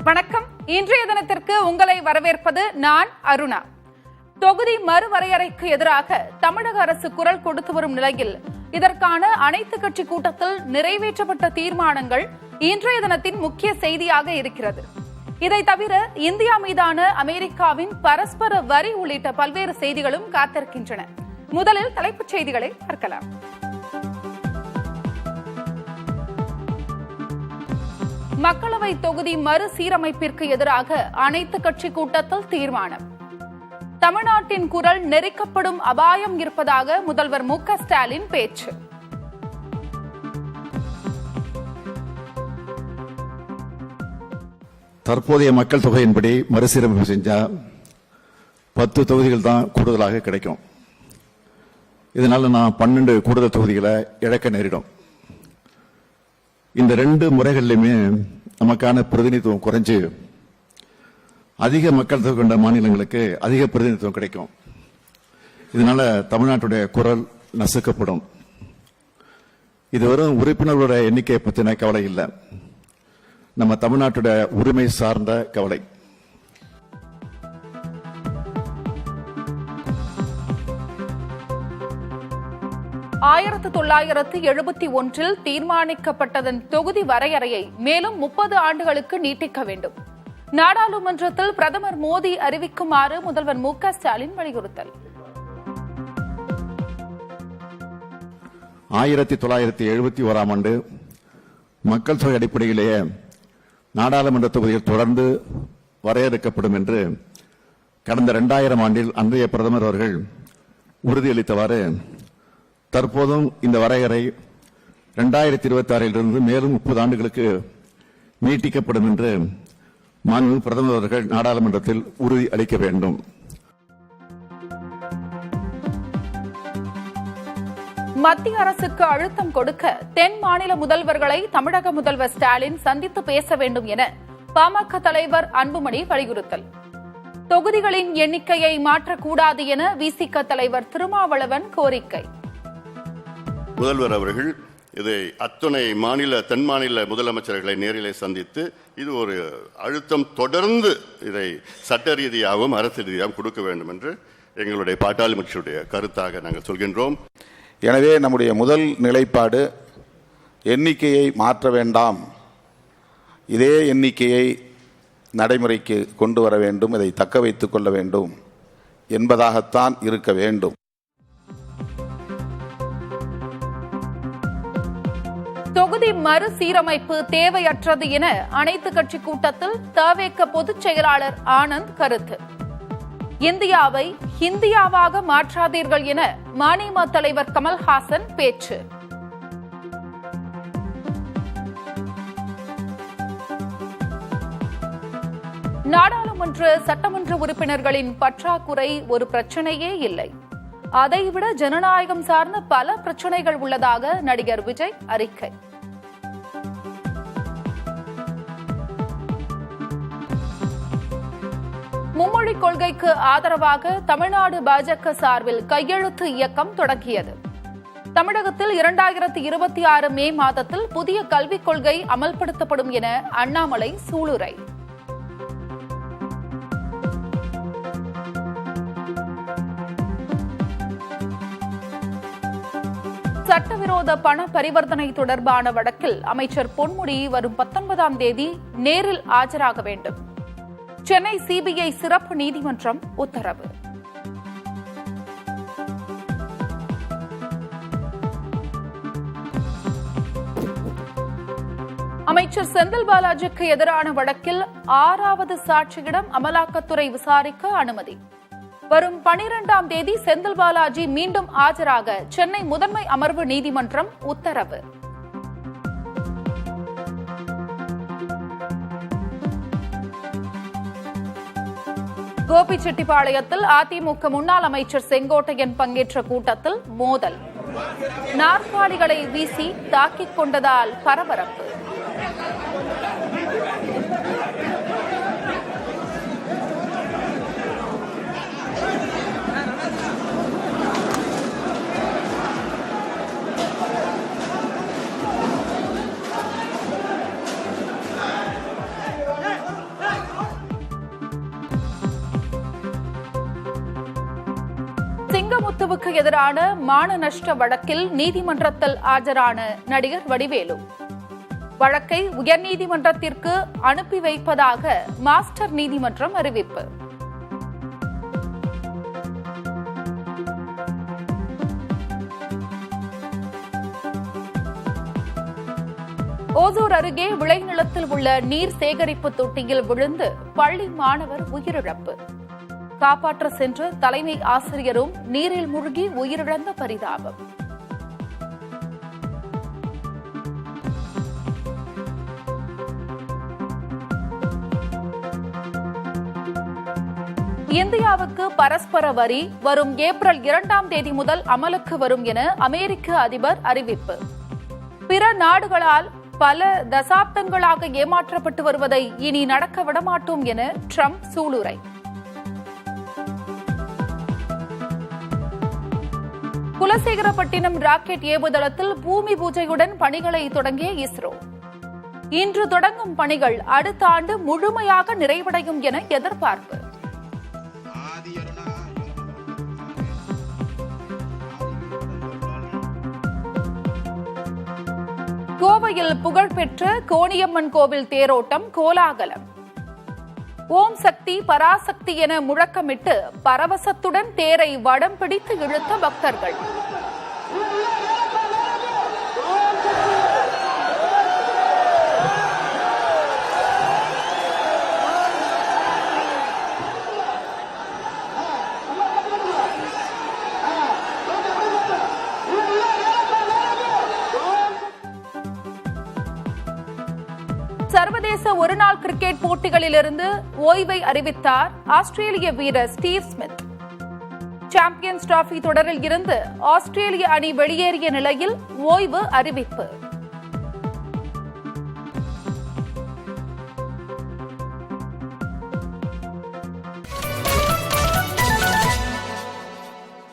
வணக்கம். இன்றைய தினத்திற்கு உங்களை வரவேற்பது நான் அருணா. தொகுதி மறுவரையறைக்கு எதிராக தமிழக அரசு குரல் கொடுத்து வரும் நிலையில் இதற்கான அனைத்து கட்சி கூட்டத்தில் நிறைவேற்றப்பட்ட தீர்மானங்கள் இன்றைய தினத்தின் முக்கிய செய்தியாக இருக்கிறது. இதை தவிர இந்தியா மீதான அமெரிக்காவின் பரஸ்பர வரி உள்ளிட்ட பல்வேறு செய்திகளும் காத்திருக்கின்றன. முதலில் தலைப்புச் செய்திகளை பார்க்கலாம். மக்களவை தொகுதி மறுசீரமைப்பிற்கு எதிராக அனைத்து கட்சி கூட்டத்தில் தீர்மானம். தமிழ்நாட்டின் குரல் நெரிக்கப்படும் அபாயம் இருப்பதாக முதல்வர் மு.க. ஸ்டாலின் பேச்சு. தற்போதைய மக்கள் தொகையின்படி மறுசீரமைப்பு செஞ்சா 10 தொகுதிகள் தான் கூடுதலாக கிடைக்கும். இதனால நான் 12 கூடுதல் தொகுதிகளை இழக்க நேரிடும். இந்த 2 முறைகளிலுமே நமக்கான பிரதிநிதித்துவம் குறைஞ்சு அதிக மக்கள் தொகை கொண்ட மாநிலங்களுக்கு அதிக பிரதிநிதித்துவம் கிடைக்கும். இதனால தமிழ்நாட்டுடைய குரல் நசுக்கப்படும். இது வெறும் உறுப்பினர்களோட எண்ணிக்கையை பற்றின கவலை இல்லை, நம்ம தமிழ்நாட்டுடைய உரிமை சார்ந்த கவலை. ஆயிரத்து 1971 தீர்மானிக்கப்பட்டதன் தொகுதி வரையறையை மேலும் 30 ஆண்டுகளுக்கு நீட்டிக்க வேண்டும். நாடாளுமன்றத்தில் பிரதமர் மோடி அறிவிக்குமாறு முதல்வர் மு.க. ஸ்டாலின் வலியுறுத்தல். 1971 ஆண்டு மக்கள் தொகை அடிப்படையிலேயே நாடாளுமன்ற தொகுதிகள் தொடர்ந்து வரையறுக்கப்படும் என்று கடந்த 2000 ஆண்டில் அன்றைய பிரதமர் அவர்கள் உறுதியளித்தவாறு தற்போதும் இந்த வரையறை 2026 மேலும் 30 ஆண்டுகளுக்கு நீட்டிக்கப்படும் என்று மாண்புமிகு பிரதமர் அவர்கள் நாடாளுமன்றத்தில் உறுதி அளிக்க வேண்டும். மத்திய அரசுக்கு அழுத்தம் கொடுக்க தென் மாநில முதல்வர்களை தமிழக முதல்வர் ஸ்டாலின் சந்தித்து பேச வேண்டும் என பாமக தலைவர் அன்புமணி வலியுறுத்தல். தொகுதிகளின் எண்ணிக்கையை மாற்றக்கூடாது என விசிக தலைவர் திருமாவளவன் கோரிக்கை. முதல்வர் அவர்கள் இதை அத்துணை தென் மாநில முதலமைச்சர்களை நேரிலே சந்தித்து இது ஒரு அழுத்தம் தொடர்ந்து இதை சட்ட ரீதியாகவும் அரசு ரீதியாகவும் கொடுக்க வேண்டும் என்று எங்களுடைய பாட்டாளி கட்சியுடைய கருத்தாக நாங்கள் சொல்கின்றோம். எனவே நம்முடைய முதல் நிலைப்பாடு எண்ணிக்கையை மாற்ற வேண்டாம், இதே எண்ணிக்கையை நடைமுறைக்கு கொண்டு வர வேண்டும், இதை தக்க வைத்துக் கொள்ள வேண்டும் என்பதாகத்தான் இருக்க வேண்டும். தொகுதி மறுசீரமைப்பு தேவையற்றது என அனைத்து கட்சி கூட்டத்தில் தவேக பொதுச் செயலாளர் ஆனந்த் கருத்து. இந்தியாவை ஹிந்தியாவாக மாற்றாதீர்கள் என மநீம தலைவர் கமல்ஹாசன் பேச்சு. நாடாளுமன்ற சட்டமன்ற உறுப்பினர்களின் பற்றாக்குறை ஒரு பிரச்சனையே இல்லை, அதைவிட ஜனநாயகம் சார்ந்த பல பிரச்சனைகள் உள்ளதாக நடிகர் விஜய் அறிக்கை. மும்மொழி கொள்கைக்கு ஆதரவாக தமிழ்நாடு பாஜக சார்பில் கையெழுத்து இயக்கம் தொடங்கியது. தமிழகத்தில் 2026 மே மாதத்தில் புதிய கல்விக் கொள்கை அமல்படுத்தப்படும் என அண்ணாமலை சூளுரை. சட்டவிரோத பண பரிவர்த்தனை தொடர்பான வழக்கில் அமைச்சர் பொன்முடி வரும் 19ஆம் தேதி நேரில் ஆஜராக வேண்டும். சென்னை சிபிஐ சிறப்பு நீதிமன்றம் உத்தரவு. அமைச்சர் செந்தில் பாலாஜிக்கு எதிரான வழக்கில் 6வது சாட்சியிடம் அமலாக்கத்துறை விசாரிக்க அனுமதி. வரும் 12ஆம் தேதி செந்தில் பாலாஜி மீண்டும் ஆஜராக சென்னை முதன்மை அமர்வு நீதிமன்றம் உத்தரவு. கோபிச்செட்டிப்பாளையத்தில் அதிமுக முன்னாள் அமைச்சர் செங்கோட்டையன் பங்கேற்ற கூட்டத்தில் மோதல். நாற்காலிகளை வீசி தாக்கிக் கொண்டதால் பரபரப்பு. சிங்கமுத்துவுக்கு எதிரான மான நஷ்ட வழக்கில் நீதிமன்றத்தில் ஆஜரான நடிகர் வடிவேலு வழக்கை உயர்நீதிமன்றத்திற்கு அனுப்பி வைப்பதாக மாஸ்டர் நீதிமன்றம் அறிவிப்பு. ஓசூர் அருகே விளைநிலத்தில் உள்ள நீர் சேகரிப்பு தொட்டியில் விழுந்து பள்ளி மாணவர் உயிரிழப்பு. காப்பாற்ற சென்ற தலைமை ஆசிரியரும் நீரில் மூழ்கி உயிரிழந்த பரிதாபம். இந்தியாவுக்கு பரஸ்பர வரி வரும் ஏப்ரல் 2ஆம் தேதி முதல் அமலுக்கு வரும் என அமெரிக்க அதிபர் அறிவிப்பு. பிற நாடுகளால் பல தசாப்தங்களாக ஏமாற்றப்பட்டு வருவதை இனி நடக்க விடமாட்டோம் என ட்ரம்ப் சூளுரை. குலசேகரப்பட்டினம் ராக்கெட் ஏவுதளத்தில் பூமி பூஜையுடன் பணிகளை தொடங்கிய இஸ்ரோ. இன்று தொடங்கும் பணிகள் அடுத்த ஆண்டு முழுமையாக நிறைவடையும் என எதிர்பார்ப்பு. கோவையில் புகழ்பெற்ற கோணியம்மன் கோவில் தேரோட்டம் கோலாகலம். ஓம் சக்தி பராசக்தி என முழக்கமிட்டு பரவசத்துடன் தேரை வடம் பிடித்து இழுத்த பக்தர்கள். சர்வதேச ஒருநாள் கிரிக்கெட் போட்டிகளிலிருந்து ஓய்வை அறிவித்தார் ஆஸ்திரேலிய வீரர் ஸ்டீவ் ஸ்மித். சாம்பியன்ஸ் டிராபி தொடரில் இருந்து ஆஸ்திரேலிய அணி வெளியேறிய நிலையில் ஓய்வு அறிவிப்பு.